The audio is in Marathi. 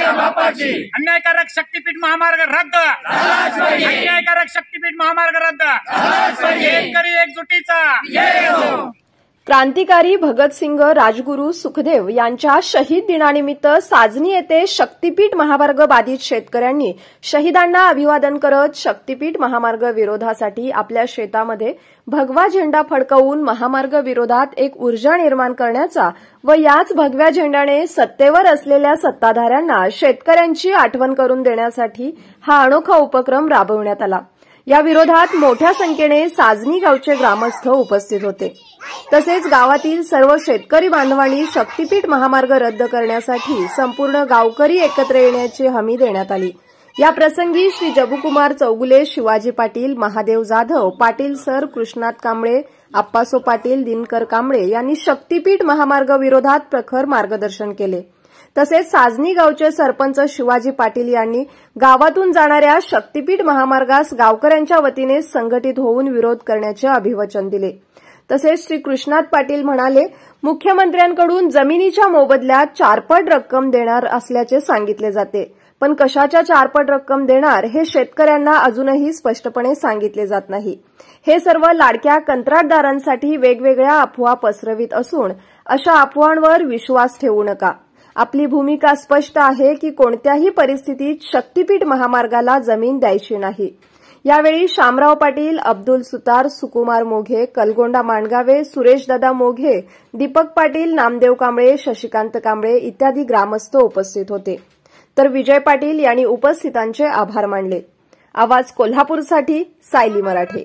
अन्यायकारक शक्तीपीठ महामार्ग रद्द, अन्यायकारक शक्तीपीठ महामार्ग रद्द, शेतकरी एकजुटीचा। क्रांतिकारी भगतसिंग, राजगुरू, सुखदेव यांच्या शहीद दिनानिमित्त साजनी येथे शक्तीपीठ महामार्ग बाधित शेतकऱ्यांनी शहीदांना अभिवादन करत शक्तीपीठ महामार्ग विरोधासाठी आपल्या शेतामध्ये भगवा झेंडा फडकवून महामार्ग विरोधात एक ऊर्जा निर्माण करण्याचा व याच भगव्या झेंड्याने सत्तेवर असलेल्या सत्ताधाऱ्यांना शेतकऱ्यांची आठवण करून देण्यासाठी हा अनोखा उपक्रम राबवण्यात आला। या विरोधात मोठ्या संख्येने साजनी गावचे ग्रामस्थ उपस्थित होते। तसेच गावातील सर्व शेतकरी बांधवांनी शक्तीपीठ महामार्ग रद्द करण्यासाठी संपूर्ण गावकरी एकत्र येण्याची हमी देण्यात आली। या प्रसंगी श्री जबुकुमार चौगुले, शिवाजी पाटील, महादेव जाधव, पाटील सर, कृष्णात कांबळे, आप्पासो पाटील, दिनकर कांबळे यांनी शक्तीपीठ महामार्ग विरोधात प्रखर मार्गदर्शन केले। तसेच साजनी गावचे सरपंच शिवाजी पाटील यांनी गावातून जाणाऱ्या शक्तीपीठ महामार्गास गावकऱ्यांच्या वतीने संघटित होऊन विरोध करण्याचे अभिवचन दिले। तसेच श्री कृष्णात पाटील म्हणाले, मुख्यमंत्र्यांकडून जमिनीच्या मोबदल्यात 4 पट रक्कम देणार असल्याचे सांगितले जाते, पण कशाच्या 4 पट रक्कम देणार हे शेतकऱ्यांना अजूनही स्पष्टपणे सांगितले जात नाही। हे सर्व लाडक्या कंत्राटदारांसाठी वेगवेगळ्या अफवा पसरवित असून अशा अफवांवर विश्वास ठेवू नका। आपली भूमिका स्पष्ट आहे की कोणत्याही परिस्थितीत शक्तीपीठ महामार्गाला जमीन द्यायची नाही। यावेळी शामराव पाटील, अब्दुल सुतार, सुकुमार मोघे, कलगोंडा मांडगावे, सुरेशदादा मोघे, दीपक पाटील, नामदेव कांबळे, शशिकांत कांबळे इत्यादी ग्रामस्थ उपस्थित होते। तर विजय पाटील यांनी उपस्थितांचे आभार मानले। आवाज कोल्हापूरसाठी सायली मराठे।